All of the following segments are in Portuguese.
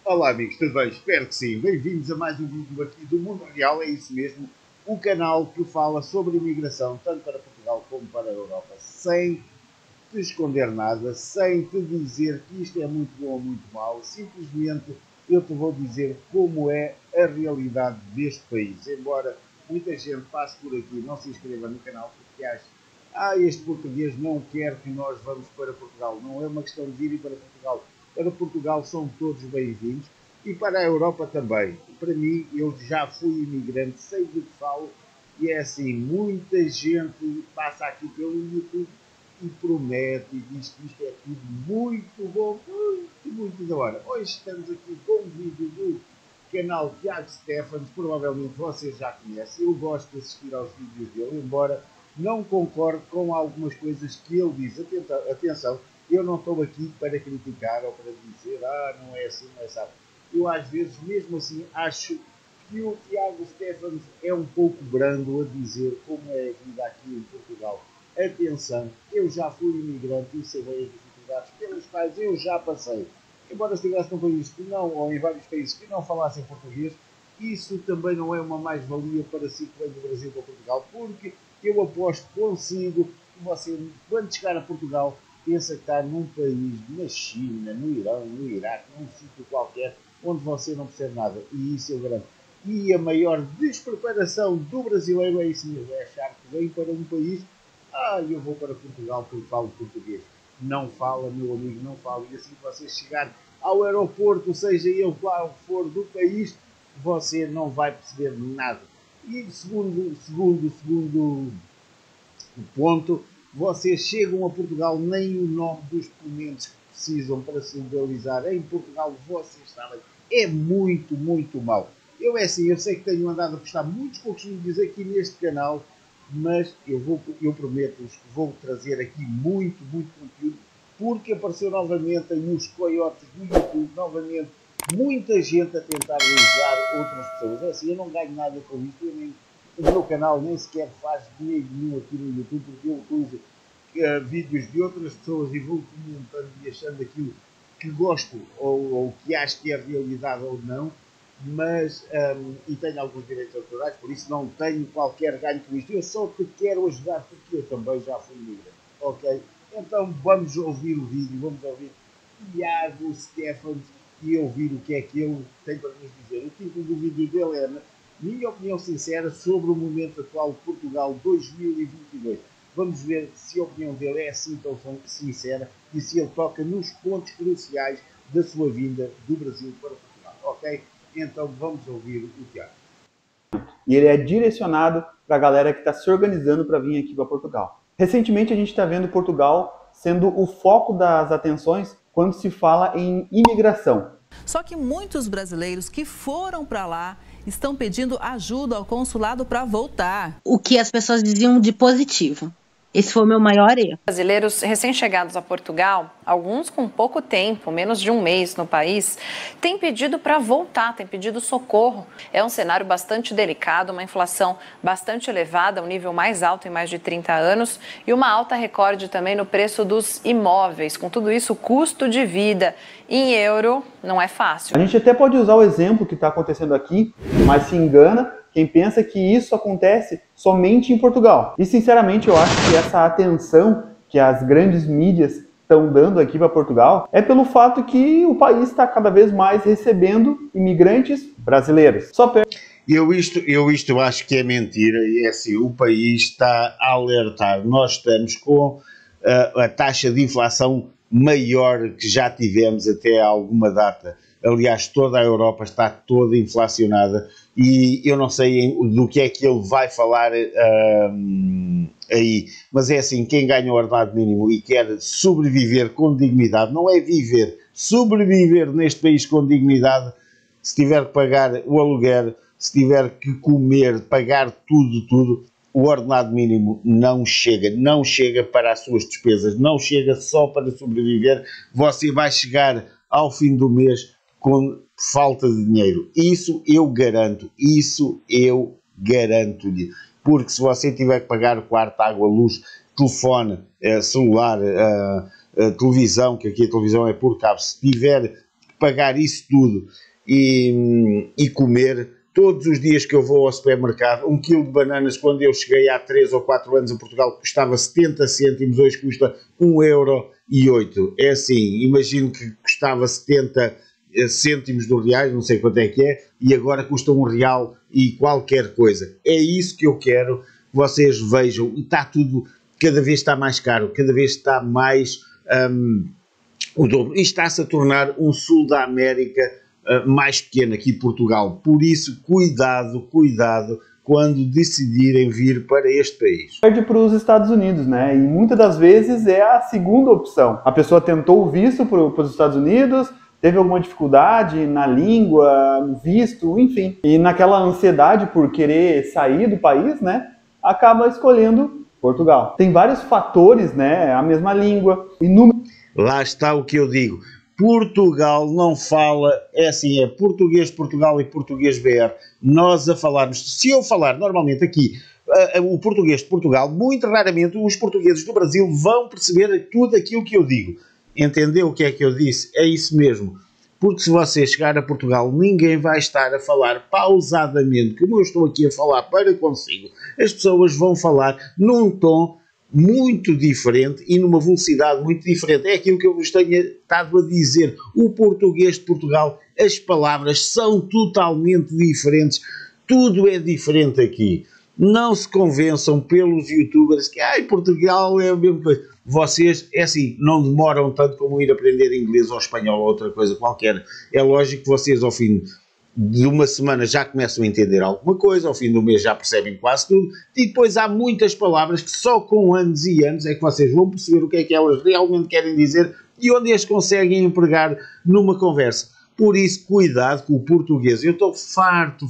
Olá amigos, tudo bem? Espero que sim. Bem-vindos a mais um vídeo aqui do Mundo Real, é isso mesmo. O canal que fala sobre imigração, tanto para Portugal como para a Europa, sem te esconder nada, sem te dizer que isto é muito bom ou muito mau. Simplesmente eu te vou dizer como é a realidade deste país. Embora muita gente passe por aqui e não se inscreva no canal porque acha este português não quer que nós vamos para Portugal. Não é uma questão de ir para Portugal. Para Portugal são todos bem-vindos e para a Europa também. Para mim, eu já fui imigrante, sei do que falo e é assim, muita gente passa aqui pelo YouTube e promete e diz que isto é tudo muito bom, muito da hora. Hoje estamos aqui com um vídeo do canal Tiago Stephens, provavelmente vocês já conhecem. Eu gosto de assistir aos vídeos dele, embora não concordo com algumas coisas que ele diz. Atenção, eu não estou aqui para criticar ou para dizer, não é assim, não é assim. Eu às vezes, mesmo assim, acho que o Tiago Stephens é um pouco brando a dizer como é a vida aqui em Portugal. Atenção, eu já fui imigrante e sei bem as dificuldades pelas quais eu já passei. Embora estivesse num país que não, ou em vários países que não falassem português, isso também não é uma mais-valia para si que vem do Brasil para Portugal, porque eu aposto consigo que você, quando chegar a Portugal, pensa que está num país, na China, no Irão, no Iraque, num sítio qualquer, onde você não percebe nada. E isso eu garanto. E a maior despreparação do brasileiro é isso mesmo, é achar que vem para um país, eu vou para Portugal porque falo português. Não fala, meu amigo, não fala. E assim que você chegar ao aeroporto, seja ele qual for do país, você não vai perceber nada. E segundo ponto, vocês chegam a Portugal, nem o nome dos documentos que precisam para se legalizar em Portugal, vocês sabem, é muito, muito mau. Eu sei que tenho andado a postar muitos poucos vídeos aqui neste canal, mas eu prometo-vos que vou trazer aqui muito, muito conteúdo, porque apareceu novamente aí os coiotes do YouTube, novamente, muita gente a tentar usar outras pessoas. Eu não ganho nada com isto, o meu canal nem sequer faz dinheiro nenhum aqui no YouTube, porque eu uso vídeos de outras pessoas e vou comentando e achando aquilo que gosto ou que acho que é realidade ou não, mas e tenho alguns direitos autorais, por isso não tenho qualquer ganho com isto. Eu só te quero ajudar porque eu também já fui migrante, ok? Então vamos ouvir o vídeo, vamos ouvir Tiago Stephens e ouvir o que é que ele tem para nos dizer. O título do vídeo dele é Minha Opinião Sincera sobre o Momento Atual de Portugal 2022. Vamos ver se a opinião dele é assim tão sincera e se ele toca nos pontos cruciais da sua vinda do Brasil para Portugal, ok? Então vamos ouvir o Tiago. E ele é direcionado para a galera que está se organizando para vir aqui para Portugal. Recentemente a gente está vendo Portugal sendo o foco das atenções quando se fala em imigração. Só que muitos brasileiros que foram para lá estão pedindo ajuda ao consulado para voltar. O que as pessoas diziam de positivo. Esse foi o meu maior erro. Brasileiros recém-chegados a Portugal, alguns com pouco tempo, menos de um mês no país, têm pedido para voltar, têm pedido socorro. É um cenário bastante delicado, uma inflação bastante elevada, um nível mais alto em mais de 30 anos e uma alta recorde também no preço dos imóveis. Com tudo isso, o custo de vida em euro não é fácil. A gente até pode usar o exemplo que está acontecendo aqui, mas se engana quem pensa que isso acontece somente em Portugal. E sinceramente eu acho que essa atenção que as grandes mídias estão dando aqui para Portugal é pelo fato que o país está cada vez mais recebendo imigrantes brasileiros. Eu acho que é mentira e é assim, o país está a alertar. Nós estamos com a taxa de inflação maior que já tivemos até a alguma data. Aliás, toda a Europa está toda inflacionada e eu não sei do que é que ele vai falar aí, mas é assim, quem ganha o ordenado mínimo e quer sobreviver com dignidade, não é viver, sobreviver neste país com dignidade, se tiver que pagar o aluguer, se tiver que comer, pagar tudo, o ordenado mínimo não chega para as suas despesas, não chega só para sobreviver, você vai chegar ao fim do mês com falta de dinheiro. Isso eu garanto-lhe. Porque se você tiver que pagar quarto, água, luz, telefone, celular, televisão, que aqui a televisão é por cabo, se tiver pagar isso tudo e comer todos os dias que eu vou ao supermercado. 1 quilo de bananas, quando eu cheguei há 3 ou 4 anos a Portugal, custava 70 cêntimos, hoje custa 1,08 €. É assim, imagino que custava 70 cêntimos do reais, não sei quanto é que é, e agora custa R$1 e qualquer coisa. É isso que eu quero que vocês vejam. E está tudo, cada vez está mais caro, cada vez está mais o dobro. E está-se a tornar um sul da América mais pequeno, aqui Portugal. Por isso, cuidado quando decidirem vir para este país. Perde para os Estados Unidos, né? E muitas das vezes é a segunda opção. A pessoa tentou o visto para os Estados Unidos, teve alguma dificuldade na língua, no visto, enfim. E naquela ansiedade por querer sair do país, né? Acaba escolhendo Portugal. Tem vários fatores, né? A mesma língua, inúmeros. Lá está o que eu digo. Portugal não fala, é assim, é português de Portugal e português BR. Nós a falarmos, se eu falar normalmente aqui o português de Portugal, muito raramente os portugueses do Brasil vão perceber tudo aquilo que eu digo. Entendeu o que é que eu disse? É isso mesmo. Porque se você chegar a Portugal, ninguém vai estar a falar pausadamente, como eu estou aqui a falar para consigo. As pessoas vão falar num tom muito diferente e numa velocidade muito diferente. É aquilo que eu vos tenho estado a dizer. O português de Portugal, as palavras são totalmente diferentes. Tudo é diferente aqui. Não se convençam pelos youtubers que Portugal é a mesma coisa. Vocês, é assim, não demoram tanto como ir aprender inglês ou espanhol ou outra coisa qualquer. É lógico que vocês ao fim de uma semana já começam a entender alguma coisa, ao fim do mês já percebem quase tudo, e depois há muitas palavras que só com anos e anos é que vocês vão perceber o que é que elas realmente querem dizer e onde as conseguem empregar numa conversa. Por isso, cuidado com o português. Eu estou farto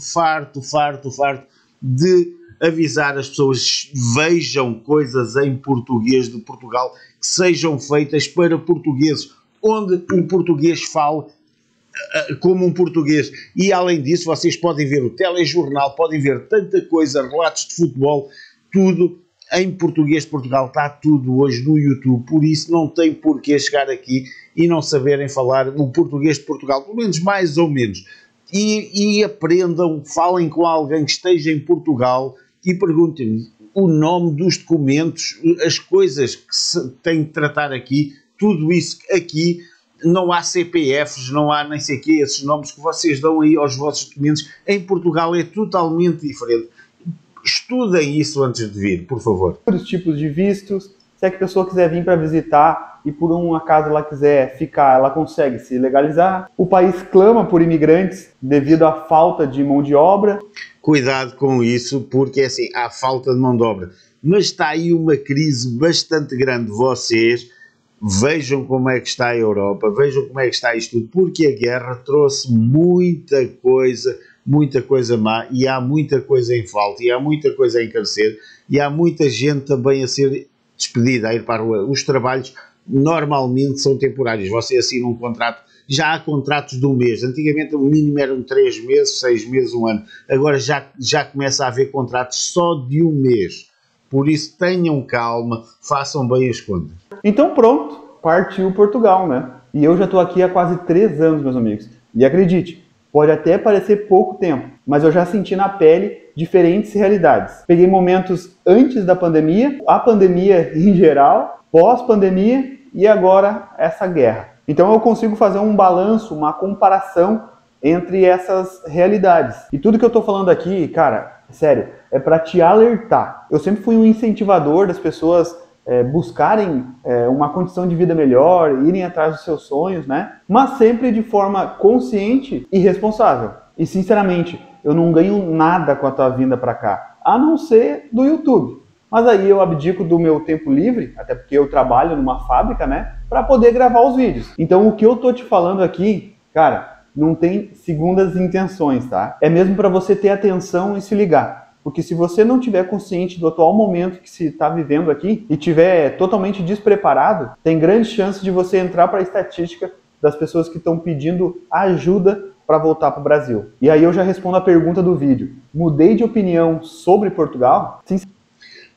de avisar as pessoas, vejam coisas em português de Portugal que sejam feitas para portugueses, onde um português fale como um português. E além disso, vocês podem ver o telejornal, podem ver tanta coisa, relatos de futebol, tudo em português de Portugal. Está tudo hoje no YouTube, por isso não tem porquê chegar aqui e não saberem falar o português de Portugal, pelo menos mais ou menos. E aprendam, falem com alguém que esteja em Portugal e perguntem-lhe o nome dos documentos, as coisas que se tem de tratar aqui, tudo isso aqui. Não há CPFs, não há nem sei o quê, esses nomes que vocês dão aí aos vossos documentos. Em Portugal é totalmente diferente. Estudem isso antes de vir, por favor. Os tipos de vistos, se é que a pessoa quiser vir para visitar e por um acaso ela quiser ficar, ela consegue se legalizar. O país clama por imigrantes devido à falta de mão de obra. Cuidado com isso, porque assim, há falta de mão de obra. Mas está aí uma crise bastante grande. Vocês vejam como é que está a Europa, vejam como é que está isto tudo, porque a guerra trouxe muita coisa má, e há muita coisa em falta, e há muita coisa a encarecer, e há muita gente também a ser despedida, a ir para a rua. Os trabalhos normalmente são temporários, você assina um contrato, já há contratos de um mês, antigamente o mínimo eram 3 meses, 6 meses, 1 ano, agora já começa a haver contratos só de 1 mês. Por isso, tenham calma, façam bem as contas. Então pronto, partiu Portugal, né? E eu já estou aqui há quase 3 anos, meus amigos. E acredite, pode até parecer pouco tempo, mas eu já senti na pele diferentes realidades. Peguei momentos antes da pandemia, a pandemia em geral, pós-pandemia e agora essa guerra. Então eu consigo fazer um balanço, uma comparação entre essas realidades. E tudo que eu estou falando aqui, cara, sério, é para te alertar. Eu sempre fui um incentivador das pessoas buscarem uma condição de vida melhor, irem atrás dos seus sonhos, né? Mas sempre de forma consciente e responsável. E sinceramente, eu não ganho nada com a tua vinda para cá, a não ser do YouTube. Mas aí eu abdico do meu tempo livre, até porque eu trabalho numa fábrica, né? Para poder gravar os vídeos. Então o que eu tô te falando aqui, cara, não tem segundas intenções, tá? É mesmo para você ter atenção e se ligar. Porque se você não tiver consciente do atual momento que se está vivendo aqui e tiver totalmente despreparado, tem grande chance de você entrar para a estatística das pessoas que estão pedindo ajuda para voltar para o Brasil. E aí eu já respondo a pergunta do vídeo. Mudei de opinião sobre Portugal? Sim.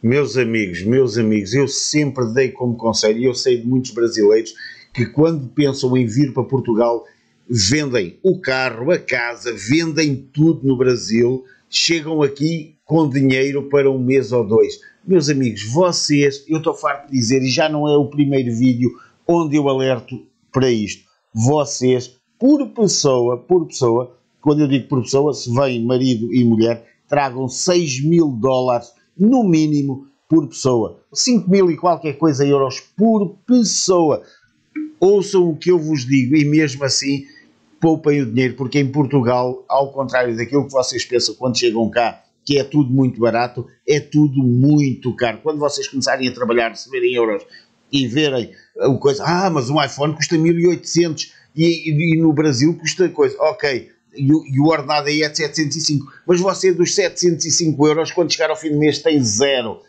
Meus amigos, eu sempre dei como conselho, e eu sei de muitos brasileiros que quando pensam em vir para Portugal, vendem o carro, a casa, vendem tudo no Brasil, chegam aqui com dinheiro para um mês ou dois. Meus amigos, vocês, eu estou farto de dizer, e já não é o primeiro vídeo onde eu alerto para isto, vocês, por pessoa, quando eu digo por pessoa, se vem marido e mulher, tragam $6.000 no mínimo por pessoa. 5.000 e qualquer coisa euros por pessoa. Ouçam o que eu vos digo e mesmo assim poupem o dinheiro, porque em Portugal, ao contrário daquilo que vocês pensam quando chegam cá, que é tudo muito barato, é tudo muito caro. Quando vocês começarem a trabalhar, receberem euros e verem o coisa, mas um iPhone custa 1.800 e no Brasil custa coisa, ok, e o ordenado aí é de 705, mas você dos 705 euros, quando chegar ao fim do mês tem zero,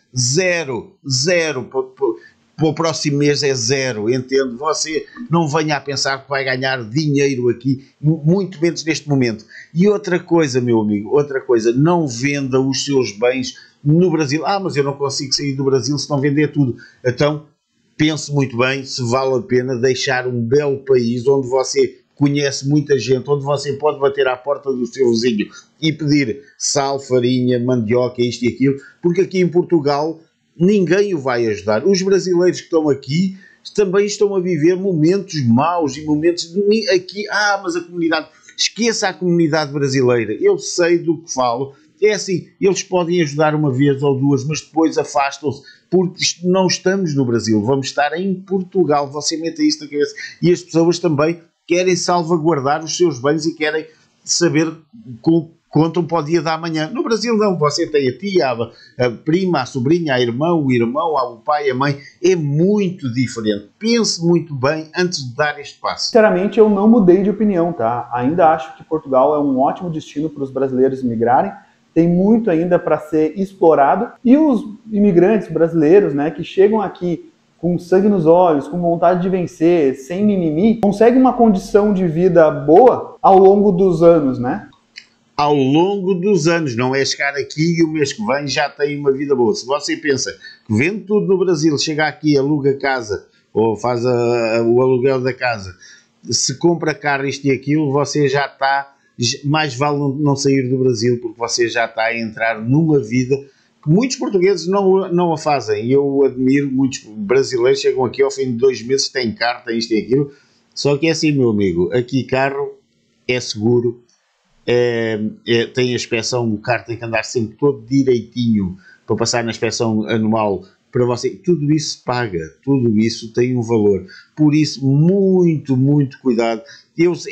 para o próximo mês é zero, entende? Você não venha a pensar que vai ganhar dinheiro aqui, muito menos neste momento. E outra coisa, meu amigo, outra coisa, não venda os seus bens no Brasil. Mas eu não consigo sair do Brasil se não vender tudo. Então, pense muito bem se vale a pena deixar um belo país onde você conhece muita gente, onde você pode bater à porta do seu vizinho e pedir sal, farinha, mandioca, isto e aquilo, porque aqui em Portugal ninguém o vai ajudar. Os brasileiros que estão aqui também estão a viver momentos maus e momentos de aqui, mas a comunidade, esqueça a comunidade brasileira, eu sei do que falo, é assim, eles podem ajudar uma vez ou duas, mas depois afastam-se, porque não estamos no Brasil, vamos estar em Portugal, você meta isso na cabeça, e as pessoas também querem salvaguardar os seus bens e querem saber contam para o dia da manhã. No Brasil não, você tem a tia, a prima, a sobrinha, a irmã, o irmão, o pai, a mãe, é muito diferente. Pense muito bem antes de dar este passo. Sinceramente, eu não mudei de opinião, tá? Ainda acho que Portugal é um ótimo destino para os brasileiros imigrarem, tem muito ainda para ser explorado, e os imigrantes brasileiros, né, que chegam aqui com sangue nos olhos, com vontade de vencer, sem mimimi, conseguem uma condição de vida boa ao longo dos anos, né? Ao longo dos anos, não é chegar aqui e o mês que vem já tem uma vida boa. Se você pensa que vende tudo no Brasil, chega aqui, aluga casa, ou faz o aluguel da casa, se compra carro, isto e aquilo, você já está, mais vale não sair do Brasil, porque você já está a entrar numa vida que muitos portugueses não a fazem. Eu admiro, muitos brasileiros chegam aqui ao fim de 2 meses, têm carro, têm isto e aquilo, só que é assim, meu amigo, aqui carro é seguro, tem a inspeção, o carro tem que andar sempre todo direitinho para passar na inspeção anual para você, tudo isso paga, tudo isso tem um valor, por isso muito, muito cuidado.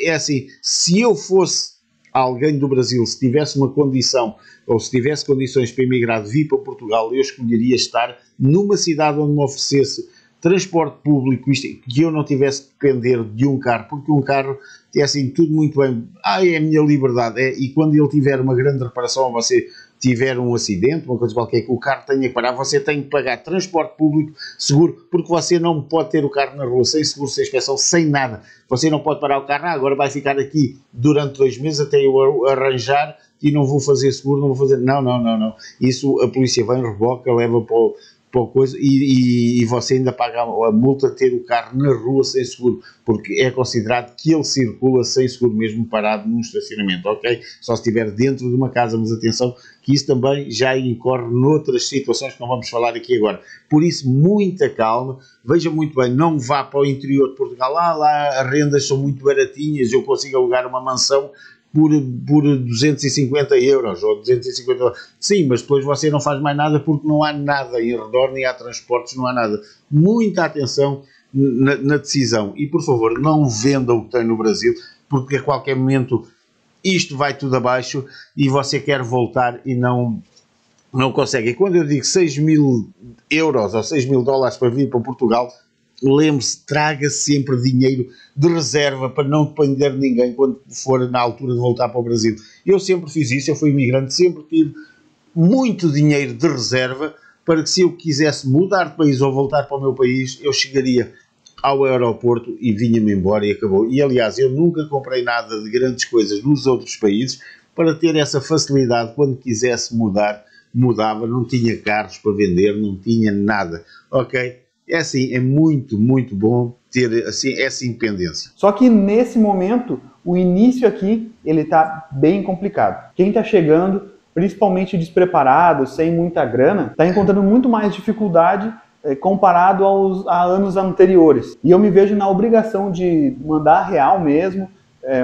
É assim, se eu fosse alguém do Brasil, se tivesse uma condição, ou se tivesse condições para emigrar de vir para Portugal, eu escolheria estar numa cidade onde me oferecesse transporte público, que eu não tivesse de depender de um carro, porque um carro é assim, tudo muito bem, é a minha liberdade, e quando ele tiver uma grande reparação, ou você tiver um acidente, uma coisa qualquer, que o carro tenha que parar, você tem que pagar transporte público, seguro, porque você não pode ter o carro na rua sem seguro, sem inspeção, sem nada, você não pode parar o carro, agora vai ficar aqui durante 2 meses até eu arranjar e não vou fazer seguro, não vou fazer, não, isso a polícia vem, reboca, leva para o coisa, e você ainda paga a multa de ter o carro na rua sem seguro, porque é considerado que ele circula sem seguro mesmo parado num estacionamento, ok? Só se estiver dentro de uma casa, mas atenção que isso também já incorre noutras situações que não vamos falar aqui agora. Por isso, muita calma, veja muito bem, não vá para o interior de Portugal, lá as rendas são muito baratinhas, eu consigo alugar uma mansão por 250 euros ou 250 euros. Sim, mas depois você não faz mais nada porque não há nada em redor, nem há transportes, não há nada. Muita atenção na decisão. E, por favor, não venda o que tem no Brasil, porque a qualquer momento isto vai tudo abaixo e você quer voltar e não consegue. E quando eu digo 6.000 euros ou 6.000 dólares para vir para Portugal, lembre-se, traga sempre dinheiro de reserva para não depender de ninguém quando for na altura de voltar para o Brasil. Eu sempre fiz isso, eu fui imigrante, sempre tive muito dinheiro de reserva para que se eu quisesse mudar de país ou voltar para o meu país, eu chegaria ao aeroporto e vinha-me embora e acabou. E aliás, eu nunca comprei nada de grandes coisas nos outros países para ter essa facilidade, quando quisesse mudar, mudava, não tinha carros para vender, não tinha nada, ok? É assim, é muito, muito bom ter assim, essa independência. Só que nesse momento, o início aqui ele está bem complicado. Quem está chegando, principalmente despreparado, sem muita grana, está encontrando muito mais dificuldade comparado a anos anteriores. E eu me vejo na obrigação de mandar real mesmo,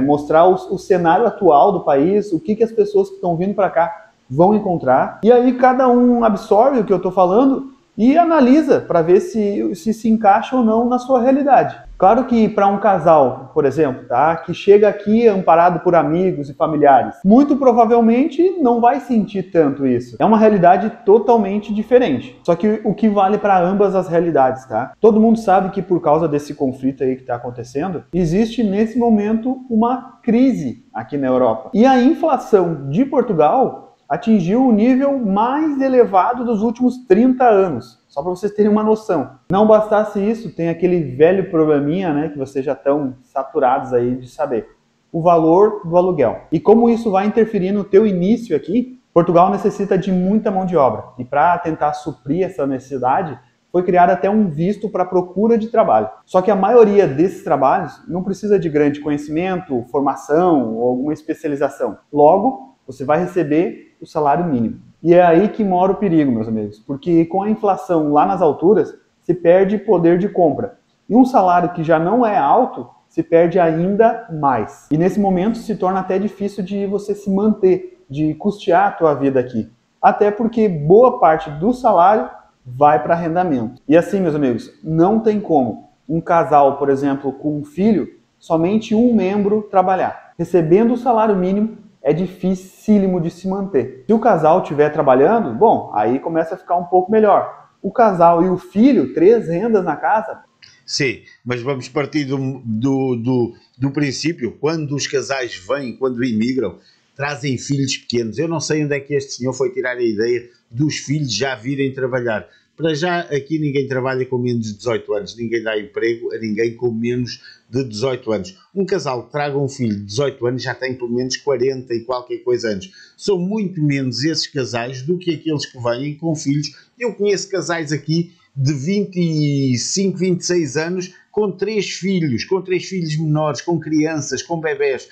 mostrar o cenário atual do país, o que as pessoas que estão vindo para cá vão encontrar. E aí cada um absorve o que eu estou falando e analisa para ver se encaixa ou não na sua realidade. Claro que para um casal, por exemplo, tá, que chega aqui amparado por amigos e familiares, muito provavelmente não vai sentir tanto isso. É uma realidade totalmente diferente. Só que o que vale para ambas as realidades, tá? Todo mundo sabe que por causa desse conflito aí que está acontecendo, existe nesse momento uma crise aqui na Europa. E a inflação de Portugal atingiu o nível mais elevado dos últimos 30 anos. Só para vocês terem uma noção. Não bastasse isso, tem aquele velho probleminha, né, que vocês já estão saturados aí de saber. O valor do aluguel. E como isso vai interferir no teu início aqui, Portugal necessita de muita mão de obra. E para tentar suprir essa necessidade, foi criado até um visto para procura de trabalho. Só que a maioria desses trabalhos não precisa de grande conhecimento, formação ou alguma especialização. Logo, você vai receber o salário mínimo. E é aí que mora o perigo, meus amigos, porque com a inflação lá nas alturas, se perde poder de compra. E um salário que já não é alto, se perde ainda mais. E nesse momento se torna até difícil de você se manter, de custear a tua vida aqui. Até porque boa parte do salário vai para arrendamento. E assim, meus amigos, não tem como um casal, por exemplo, com um filho, somente um membro trabalhar. Recebendo o salário mínimo, é dificílimo de se manter. Se o casal estiver trabalhando, bom, aí começa a ficar um pouco melhor. O casal e o filho, 3 rendas na casa. Sim, mas vamos partir do princípio, quando os casais vêm, quando imigram, trazem filhos pequenos. Eu não sei onde é que este senhor foi tirar a ideia dos filhos já virem trabalhar. Para já, aqui ninguém trabalha com menos de 18 anos, ninguém dá emprego a ninguém com menos de 18 anos. Um casal que traga um filho de 18 anos já tem pelo menos 40 e qualquer coisa anos. São muito menos esses casais do que aqueles que vêm com filhos. Eu conheço casais aqui de 25, 26 anos com 3 filhos menores, com crianças, com bebés.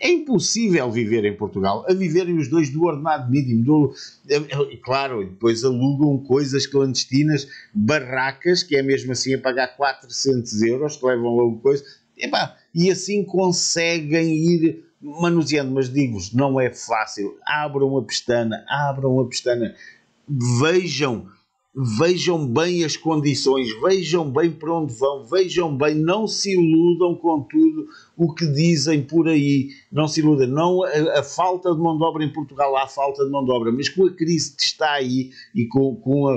É impossível viver em Portugal, a viverem os dois do ordenado mínimo. Claro, depois alugam coisas clandestinas, barracas, que é mesmo assim a pagar 400 euros, que levam logo coisa, e assim conseguem ir manuseando. Mas digo-vos, não é fácil. Abram a pestana, vejam bem as condições, vejam bem para onde vão, vejam bem, não se iludam com tudo o que dizem por aí, não se iludam. Não, a falta de mão de obra em Portugal, há falta de mão de obra, mas com a crise que está aí e com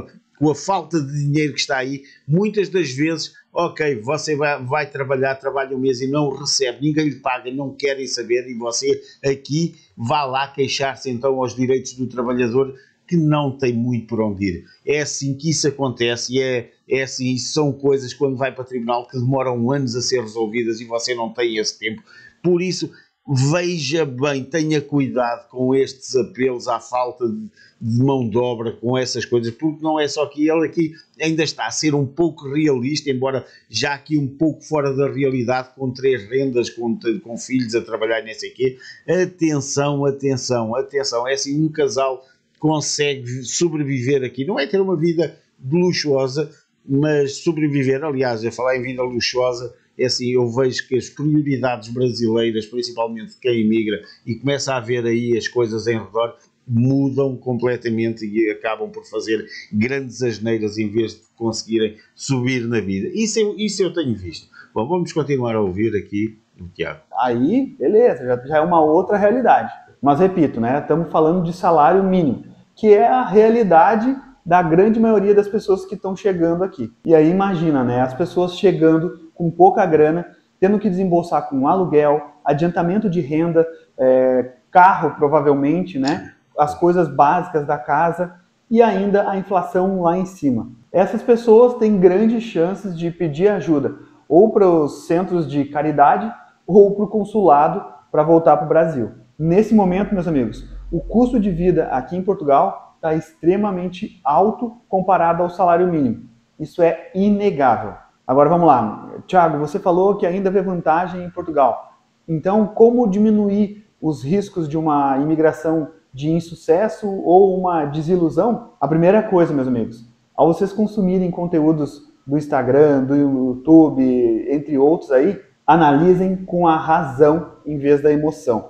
a falta de dinheiro que está aí, muitas das vezes, ok, você vai trabalha um mês e não recebe, ninguém lhe paga, não querem saber, e você aqui vá lá queixar-se então aos direitos do trabalhador, que não tem muito por onde ir. É assim que isso acontece, e é assim, são coisas quando vai para o tribunal que demoram anos a ser resolvidas e você não tem esse tempo. Por isso, veja bem, tenha cuidado com estes apelos à falta de mão de obra, com essas coisas, porque não é só que ele aqui ainda está a ser um pouco realista, embora já aqui um pouco fora da realidade, com 3 rendas, com filhos a trabalhar e nem sei o quê. Atenção, é assim, um casal consegue sobreviver aqui, não é ter uma vida luxuosa, mas sobreviver. Aliás, a falar em vida luxuosa, é assim, eu vejo que as prioridades brasileiras, principalmente quem imigra e começa a ver aí as coisas em redor, mudam completamente e acabam por fazer grandes asneiras em vez de conseguirem subir na vida. Isso eu tenho visto. Bom, vamos continuar a ouvir aqui o Tiago. Aí, beleza, já é uma outra realidade. Mas repito, né, estamos falando de salário mínimo, que é a realidade da grande maioria das pessoas que estão chegando aqui. E aí imagina, né, as pessoas chegando com pouca grana, tendo que desembolsar com aluguel, adiantamento de renda, carro provavelmente, né, as coisas básicas da casa e ainda a inflação lá em cima. Essas pessoas têm grandes chances de pedir ajuda ou para os centros de caridade ou para o consulado para voltar para o Brasil. Nesse momento, meus amigos, o custo de vida aqui em Portugal está extremamente alto comparado ao salário mínimo. Isso é inegável. Agora vamos lá. Tiago, você falou que ainda vê vantagem em Portugal. Então, como diminuir os riscos de uma imigração de insucesso ou uma desilusão? A primeira coisa, meus amigos, ao vocês consumirem conteúdos do Instagram, do YouTube, entre outros aí, analisem com a razão em vez da emoção.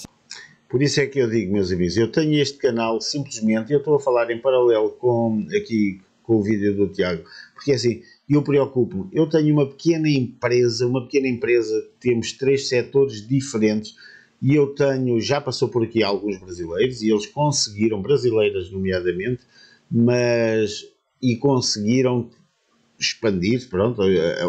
Por isso é que eu digo, meus amigos, eu tenho este canal simplesmente, eu estou a falar em paralelo com o vídeo do Tiago, porque assim, eu preocupo-me, eu tenho uma pequena empresa, temos 3 setores diferentes, e eu tenho, já passou por aqui alguns brasileiros, e eles conseguiram, brasileiras nomeadamente, e conseguiram expandir, pronto,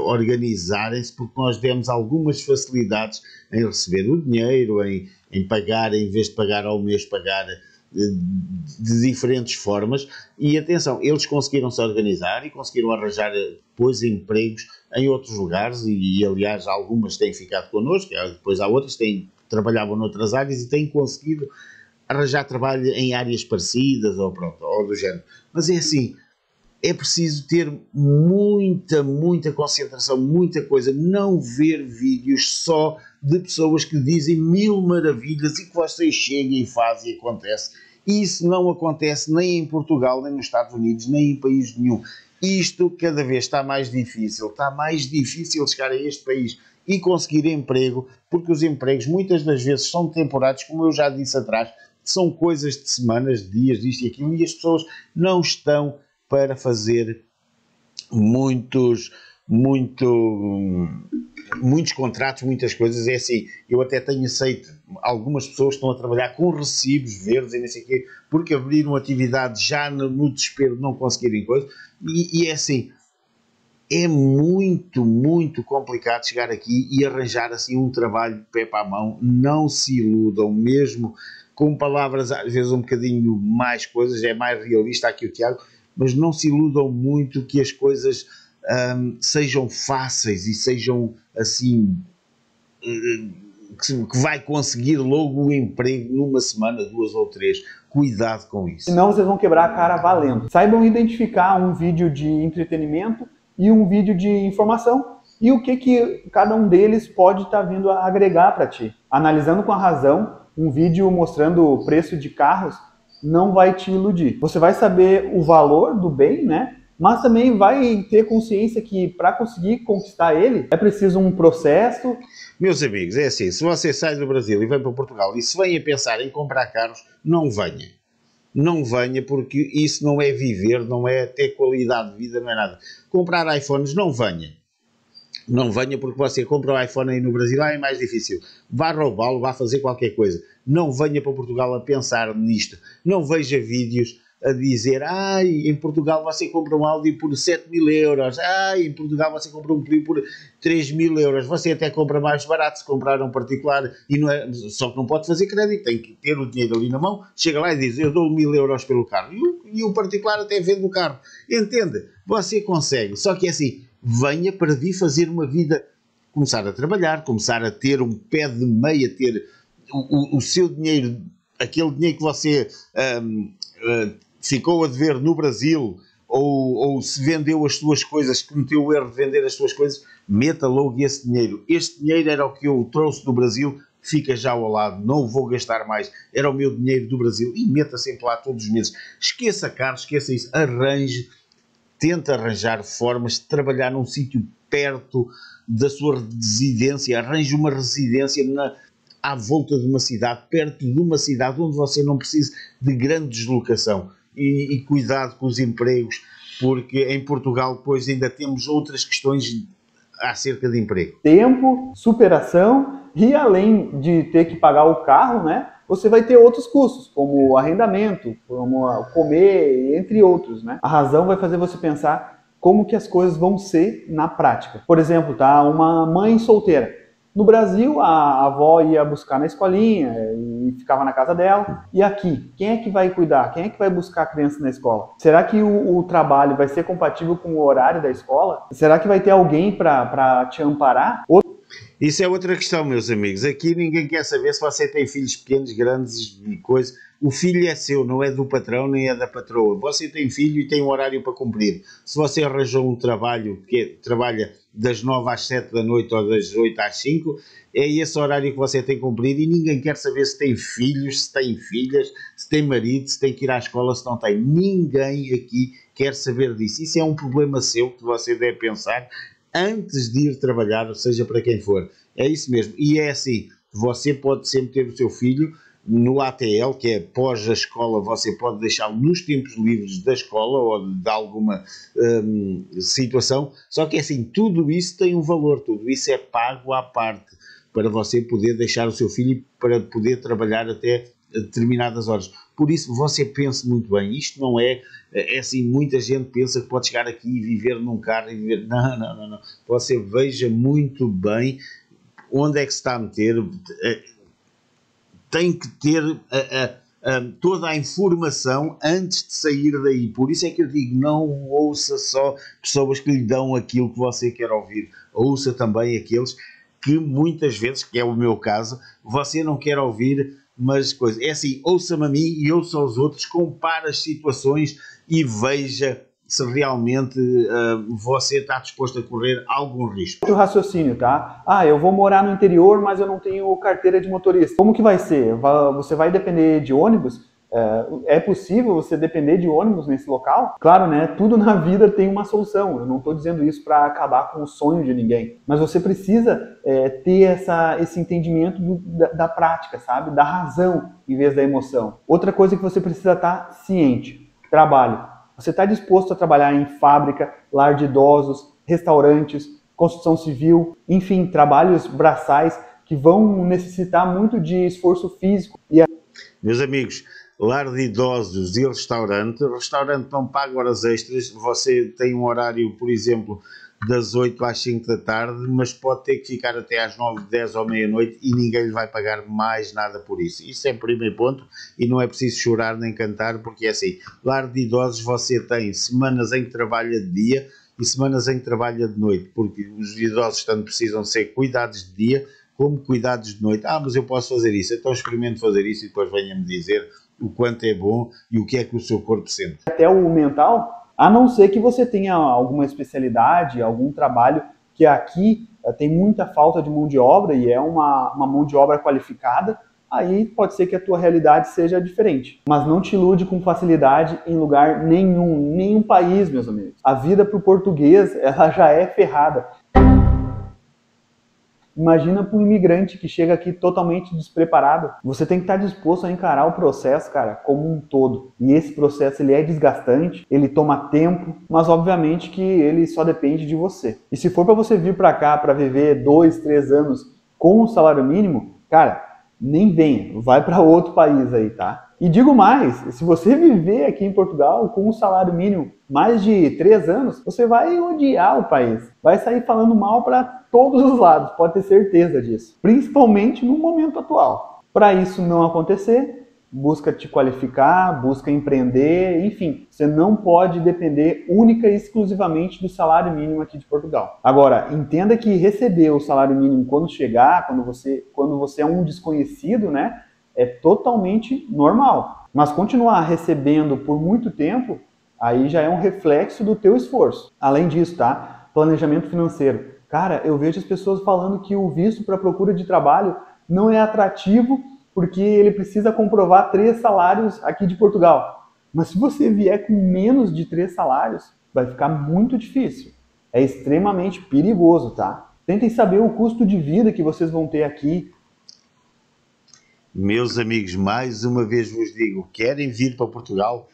organizarem-se, porque nós demos algumas facilidades em receber o dinheiro, em pagar, em vez de pagar ao mês, pagar de diferentes formas. E atenção, eles conseguiram se organizar e conseguiram arranjar depois empregos em outros lugares, e aliás algumas têm ficado connosco, depois há outras que trabalhavam noutras áreas e têm conseguido arranjar trabalho em áreas parecidas ou do género. Mas é assim, é preciso ter muita concentração, muita coisa, não ver vídeos só de pessoas que dizem 1000 maravilhas e que vocês chegam e fazem e acontece. Isso não acontece nem em Portugal, nem nos Estados Unidos, nem em país nenhum. Isto cada vez está mais difícil chegar a este país e conseguir emprego, porque os empregos muitas das vezes são temporários, como eu já disse atrás, são coisas de semanas, de dias, disto e aquilo, e as pessoas não estão para fazer muitos contratos, muitas coisas. É assim, eu até tenho aceito algumas pessoas que estão a trabalhar com recibos verdes e não sei o quê, porque abriram atividade já no desespero de não conseguirem coisas, e é assim, é muito complicado chegar aqui e arranjar assim um trabalho de pé para a mão. Não se iludam, mesmo com palavras às vezes um bocadinho mais coisas, é mais realista aqui o Tiago, mas não se iludam muito que as coisas sejam fáceis e sejam assim, que vai conseguir logo o emprego numa semana, 2 ou 3. Cuidado com isso. Senão vocês vão quebrar a cara valendo. Saibam identificar um vídeo de entretenimento e um vídeo de informação, e o que cada um deles pode estar vindo a agregar para ti. Analisando com a razão, um vídeo mostrando o preço de carros não vai te iludir. Você vai saber o valor do bem, né? Mas também vai ter consciência que para conseguir conquistar ele é preciso um processo. Meus amigos, é assim, se você sai do Brasil e vem para Portugal e se vem a pensar em comprar carros, não venha. Não venha, porque isso não é viver, não é ter qualidade de vida, não é nada. Comprar iPhones, não venha. Não venha, porque você compra o iPhone aí no Brasil, é mais difícil. Vá roubá-lo, vá fazer qualquer coisa. Não venha para Portugal a pensar nisto. Não veja vídeos a dizer, em Portugal você compra um Audi por 7.000 euros, em Portugal você compra um Clio por 3.000 euros, você até compra mais barato se comprar um particular, e não é, só que não pode fazer crédito, tem que ter o dinheiro ali na mão, chega lá e diz, eu dou 1.000 euros pelo carro, e o particular até vende o carro, entende? Você consegue, só que é assim, venha para vir fazer uma vida, começar a trabalhar, começar a ter um pé de meia, ter o seu dinheiro, aquele dinheiro que você ficou a dever no Brasil, ou se vendeu as suas coisas, cometeu o erro de vender as suas coisas, meta logo esse dinheiro. Este dinheiro era o que eu trouxe do Brasil, fica já ao lado, não o vou gastar mais, era o meu dinheiro do Brasil, e meta sempre lá todos os meses. Esqueça carros, esqueça isso, arranje, tenta arranjar formas de trabalhar num sítio perto da sua residência, arranje uma residência à volta de uma cidade, perto de uma cidade onde você não precise de grande deslocação. E cuidado com os empregos, porque em Portugal depois ainda temos outras questões acerca de emprego. Tempo, superação, e além de ter que pagar o carro, né, você vai ter outros custos, como o arrendamento, como comer, entre outros, né? A razão vai fazer você pensar como que as coisas vão ser na prática. Por exemplo, tá, uma mãe solteira. No Brasil, a avó ia buscar na escolinha e ficava na casa dela. E aqui, quem é que vai cuidar? Quem é que vai buscar a criança na escola? Será que o trabalho vai ser compatível com o horário da escola? Será que vai ter alguém para te amparar? Isso é outra questão, meus amigos. Aqui ninguém quer saber se você tem filhos pequenos, grandes e coisa. O filho é seu, não é do patrão nem é da patroa. Você tem filho e tem um horário para cumprir. Se você arranjou um trabalho que trabalha das 9 às 7 da noite ou das 8 às 5, é esse horário que você tem que cumprir e ninguém quer saber se tem filhos, se tem filhas, se tem marido, se tem que ir à escola, se não tem. Ninguém aqui quer saber disso. Isso é um problema seu que você deve pensar antes de ir trabalhar, seja para quem for. É isso mesmo. E é assim, você pode sempre ter o seu filho no ATL, que é pós a escola, você pode deixá-lo nos tempos livres da escola ou de alguma situação, só que é assim, tudo isso tem um valor, tudo isso é pago à parte, para você poder deixar o seu filho para poder trabalhar até determinadas horas. Por isso, você pense muito bem, isto não é assim, muita gente pensa que pode chegar aqui e viver num carro e viver, não, você veja muito bem onde é que se está a meter, tem que ter toda a informação antes de sair daí. Por isso é que eu digo, não ouça só pessoas que lhe dão aquilo que você quer ouvir. Ouça também aqueles que muitas vezes, que é o meu caso, você não quer ouvir, mas coisa. É assim, ouça-me a mim e ouça aos outros, compare as situações e veja se realmente você está disposto a correr algum risco. Outro raciocínio, tá? Eu vou morar no interior, mas eu não tenho carteira de motorista. Como que vai ser? Você vai depender de ônibus? É possível você depender de ônibus nesse local? Claro, né? Tudo na vida tem uma solução. Eu não estou dizendo isso para acabar com o sonho de ninguém. Mas você precisa ter esse entendimento da prática, sabe? Da razão em vez da emoção. Outra coisa que você precisa estar ciente. Trabalho. Você está disposto a trabalhar em fábrica, lar de idosos, restaurantes, construção civil, enfim, trabalhos braçais que vão necessitar muito de esforço físico. Meus amigos, lar de idosos e restaurante não paga horas extras, você tem um horário, por exemplo, das 8 às 5 da tarde, mas pode ter que ficar até às 9, 10 ou meia-noite e ninguém lhe vai pagar mais nada por isso. Isso é o primeiro ponto e não é preciso chorar nem cantar, porque é assim, lar de idosos você tem semanas em que trabalha de dia e semanas em que trabalha de noite, porque os idosos tanto precisam ser cuidados de dia como cuidados de noite. Mas eu posso fazer isso, então experimente fazer isso e depois venha-me dizer o quanto é bom e o que é que o seu corpo sente. Até o mental, a não ser que você tenha alguma especialidade, algum trabalho que aqui tem muita falta de mão de obra e é uma mão de obra qualificada, aí pode ser que a tua realidade seja diferente. Mas não te ilude com facilidade em lugar nenhum país, meus amigos. A vida para o português, ela já é ferrada. Imagina para um imigrante que chega aqui totalmente despreparado. Você tem que estar disposto a encarar o processo, cara, como um todo. E esse processo, ele é desgastante, ele toma tempo, mas obviamente que ele só depende de você. E se for para você vir para cá para viver 2, 3 anos com um salário mínimo, cara, nem venha, vai para outro país aí, tá? E digo mais, se você viver aqui em Portugal com um salário mínimo mais de 3 anos, você vai odiar o país. Vai sair falando mal para todos os lados, pode ter certeza disso. Principalmente no momento atual. Para isso não acontecer, busca te qualificar, busca empreender, enfim. Você não pode depender única e exclusivamente do salário mínimo aqui de Portugal. Agora, entenda que receber o salário mínimo quando chegar, quando você é um desconhecido, né? É totalmente normal. Mas continuar recebendo por muito tempo, aí já é um reflexo do teu esforço. Além disso, tá? Planejamento financeiro. Cara, eu vejo as pessoas falando que o visto para procura de trabalho não é atrativo porque ele precisa comprovar 3 salários aqui de Portugal. Mas se você vier com menos de 3 salários, vai ficar muito difícil. É extremamente perigoso, tá? Tentem saber o custo de vida que vocês vão ter aqui. Meus amigos, mais uma vez vos digo, querem vir para Portugal?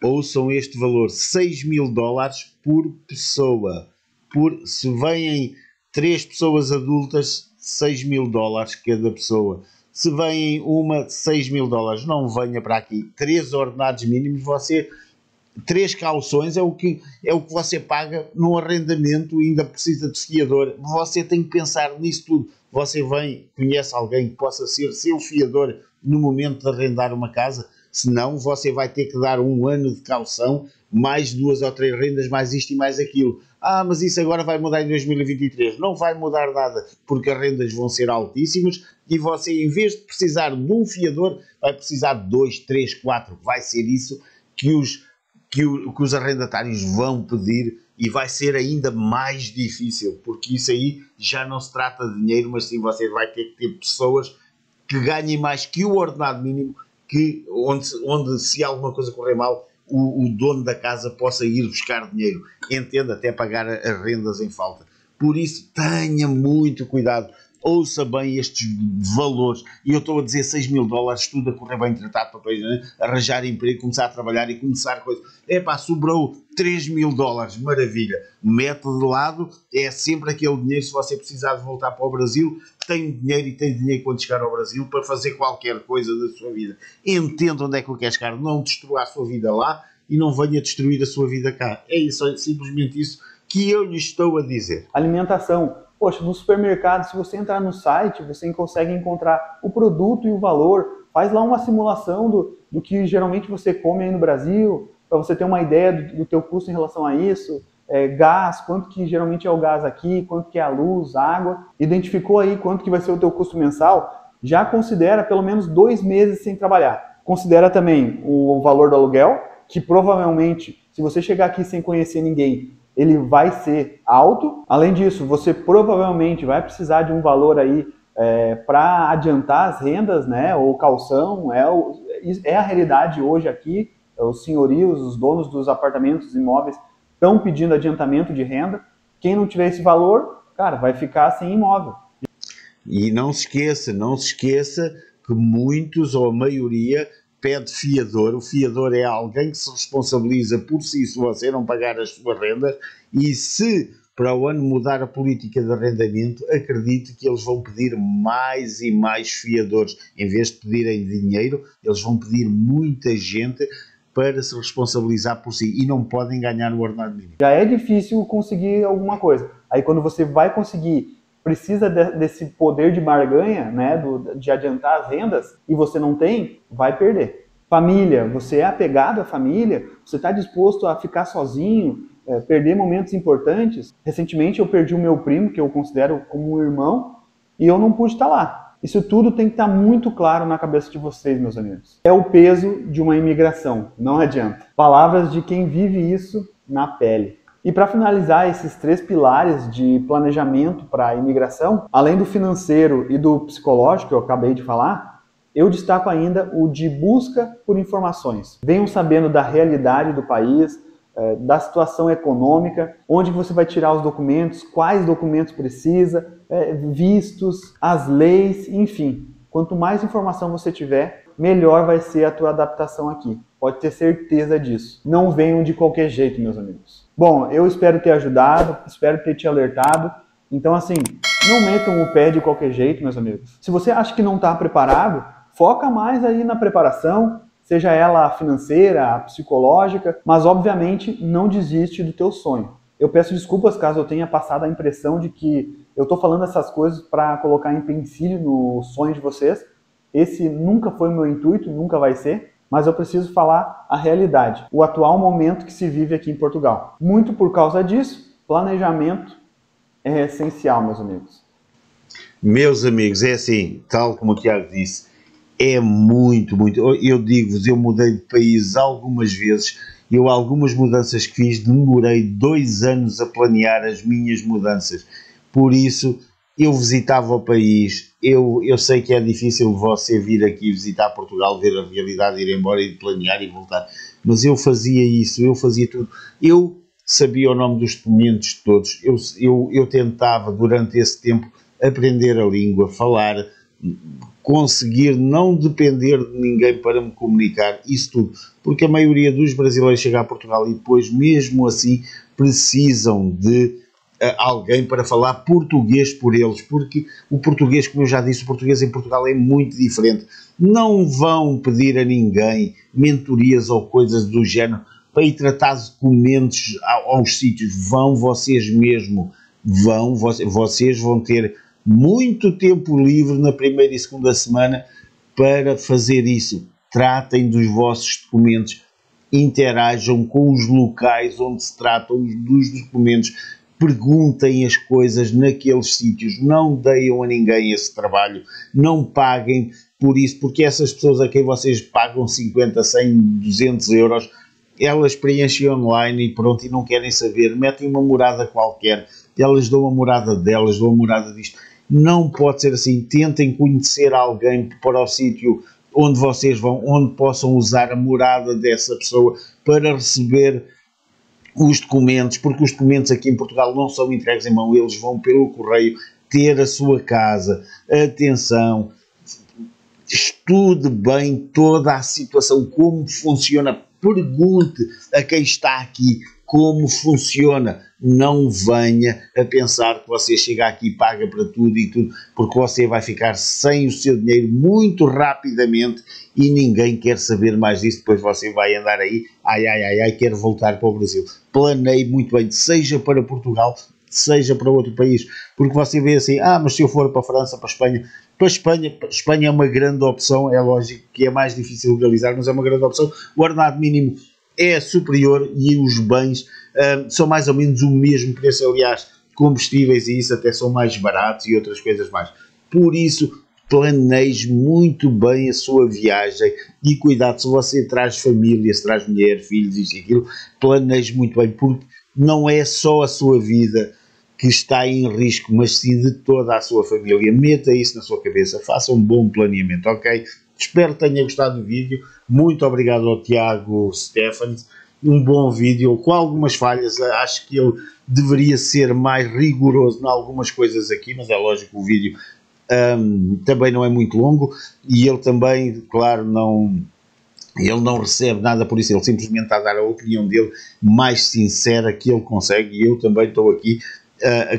Ouçam este valor, 6.000 dólares por pessoa. Se vêm 3 pessoas adultas, 6.000 dólares cada pessoa. Se vêm 6.000 dólares, não venha para aqui. 3 ordenados mínimos, 3 calções é o que você paga num arrendamento e ainda precisa de fiador. Você tem que pensar nisso tudo. Você conhece alguém que possa ser seu fiador no momento de arrendar uma casa? Senão você vai ter que dar 1 ano de caução, mais 2 ou 3 rendas, mais isto e mais aquilo. mas isso agora vai mudar em 2023. Não vai mudar nada, porque as rendas vão ser altíssimas e você, em vez de precisar de um fiador, vai precisar de 2, 3, 4. Vai ser isso que os arrendatários vão pedir e vai ser ainda mais difícil, porque isso aí já não se trata de dinheiro, mas sim você vai ter que ter pessoas que ganhem mais que o ordenado mínimo, onde se alguma coisa correr mal, o dono da casa possa ir buscar dinheiro, entenda, até pagar as rendas em falta. Por isso, tenha muito cuidado, ouça bem estes valores, e eu estou a dizer 6 mil dólares, tudo a correr bem tratado para depois, né? Arranjar emprego, começar a trabalhar e começar coisa. Sobrou 3 mil dólares, maravilha, mete de lado, é sempre aquele dinheiro, se você precisar de voltar para o Brasil, tem dinheiro e tem dinheiro quando chegar ao Brasil para fazer qualquer coisa da sua vida. Entenda onde é que eu quero chegar, não destrua a sua vida lá e não venha destruir a sua vida cá. É isso, é simplesmente isso que eu lhe estou a dizer. Alimentação. Poxa, no supermercado, se você entrar no site, você consegue encontrar o produto e o valor. Faz lá uma simulação do que geralmente você come aí no Brasil, para você ter uma ideia do teu custo em relação a isso. Gás, quanto que geralmente é o gás aqui, quanto que é a luz, água. Identificou aí quanto que vai ser o teu custo mensal, já considera pelo menos 2 meses sem trabalhar. Considera também o valor do aluguel, que provavelmente, se você chegar aqui sem conhecer ninguém, ele vai ser alto. Além disso, você provavelmente vai precisar de um valor aí para adiantar as rendas, né? Ou calção, é a realidade hoje aqui. Os senhorios, os donos dos apartamentos, imóveis, estão pedindo adiantamento de renda. Quem não tiver esse valor, cara, vai ficar sem imóvel. E não se esqueça que muitos, ou a maioria, pede fiador. O fiador é alguém que se responsabiliza por si se você não pagar as suas rendas, e se para o ano mudar a política de arrendamento, acredito que eles vão pedir mais e mais fiadores. Em vez de pedirem dinheiro, eles vão pedir muita gente para se responsabilizar por si, e não podem ganhar o ordenado mínimo. Já é difícil conseguir alguma coisa. Aí quando você vai conseguir, precisa desse poder de barganha, né, de adiantar as rendas, e você não tem, vai perder. Família, você é apegado à família, você está disposto a ficar sozinho, perder momentos importantes. Recentemente eu perdi o meu primo, que eu considero como um irmão, e eu não pude estar lá. Isso tudo tem que estar muito claro na cabeça de vocês, meus amigos. É o peso de uma imigração, não adianta. Palavras de quem vive isso na pele. E para finalizar esses 3 pilares de planejamento para a imigração, além do financeiro e do psicológico que eu acabei de falar, eu destaco ainda o de busca por informações. Venham sabendo da realidade do país, da situação econômica, onde você vai tirar os documentos, quais documentos precisa, vistos, as leis, enfim. Quanto mais informação você tiver, melhor vai ser a tua adaptação aqui. Pode ter certeza disso. Não venham de qualquer jeito, meus amigos. Bom, eu espero ter ajudado, espero ter te alertado. Então, assim, não metam o pé de qualquer jeito, meus amigos. Se você acha que não está preparado, foca mais aí na preparação, seja ela financeira, a psicológica, mas obviamente não desiste do teu sonho. Eu peço desculpas caso eu tenha passado a impressão de que eu estou falando essas coisas para colocar empecilho no sonho de vocês. Esse nunca foi o meu intuito, nunca vai ser, mas eu preciso falar a realidade, o atual momento que se vive aqui em Portugal. Muito por causa disso, planejamento é essencial, meus amigos. Meus amigos, é assim, tal como o Tiago disse, é muito. Eu digo-vos, eu mudei de país algumas vezes, algumas mudanças que fiz, demorei 2 anos a planear as minhas mudanças. Por isso, eu visitava o país, eu sei que é difícil você vir aqui visitar Portugal, ver a realidade, ir embora e planear e voltar, mas eu fazia isso, eu fazia tudo. Eu sabia o nome dos documentos todos, eu tentava durante esse tempo aprender a língua, falar, conseguir não depender de ninguém para me comunicar, isso tudo, porque a maioria dos brasileiros chega a Portugal e depois, mesmo assim, precisam de alguém para falar português por eles, porque o português, como eu já disse, o português em Portugal é muito diferente. Não vão pedir a ninguém mentorias ou coisas do género para ir tratar documentos aos sítios. Vão vocês mesmo, vocês vão ter muito tempo livre na primeira e segunda semana para fazer isso. Tratem dos vossos documentos, interajam com os locais onde se tratam dos documentos, perguntem as coisas naqueles sítios, não deem a ninguém esse trabalho, não paguem por isso, porque essas pessoas a quem vocês pagam 50, 100, 200 euros, elas preenchem online e pronto, e não querem saber, metem uma morada qualquer, elas dão a morada delas, dão a morada disto. Não pode ser assim. Tentem conhecer alguém para o sítio onde vocês vão, onde possam usar a morada dessa pessoa para receber os documentos, porque os documentos aqui em Portugal não são entregues em mão, eles vão pelo correio ter a sua casa. Atenção, estude bem toda a situação, como funciona, pergunte a quem está aqui como funciona. Não venha a pensar que você chega aqui e paga para tudo e tudo, porque você vai ficar sem o seu dinheiro muito rapidamente e ninguém quer saber mais disso. Depois você vai andar aí, quero voltar para o Brasil. Planeie muito bem, seja para Portugal, seja para outro país, porque você vê assim, mas se eu for para a França, para a Espanha é uma grande opção, é lógico que é mais difícil legalizar, mas é uma grande opção. O ordenado mínimo é superior e os bens são mais ou menos o mesmo preço, aliás, combustíveis e isso até são mais baratos e outras coisas mais. Por isso, planeje muito bem a sua viagem e cuidado, se você traz família, se traz mulher, filhos, isto e aquilo, planeje muito bem, porque não é só a sua vida que está em risco, mas sim de toda a sua família. Meta isso na sua cabeça, faça um bom planeamento, ok? Espero que tenha gostado do vídeo. Muito obrigado ao Tiago Stephens. Um bom vídeo, com algumas falhas. Acho que ele deveria ser mais rigoroso em algumas coisas aqui, mas é lógico que o vídeo também não é muito longo e ele também, claro, ele não recebe nada por isso, ele simplesmente está a dar a opinião dele mais sincera que ele consegue e eu também estou aqui,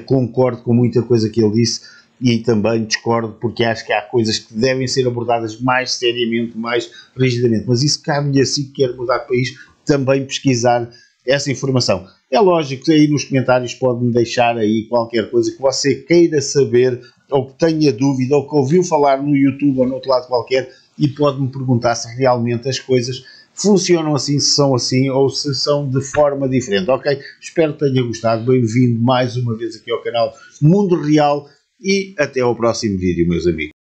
concordo com muita coisa que ele disse e também discordo porque acho que há coisas que devem ser abordadas mais seriamente, mais rigidamente, mas isso cabe-lhe assim que quer mudar de país também pesquisar essa informação. É lógico que aí nos comentários pode-me deixar aí qualquer coisa que você queira saber ou que tenha dúvida ou que ouviu falar no YouTube ou no outro lado qualquer e pode-me perguntar se realmente as coisas funcionam assim, se são assim ou se são de forma diferente, ok? Espero que tenha gostado, bem-vindo mais uma vez aqui ao canal Mundo Real e até ao próximo vídeo, meus amigos.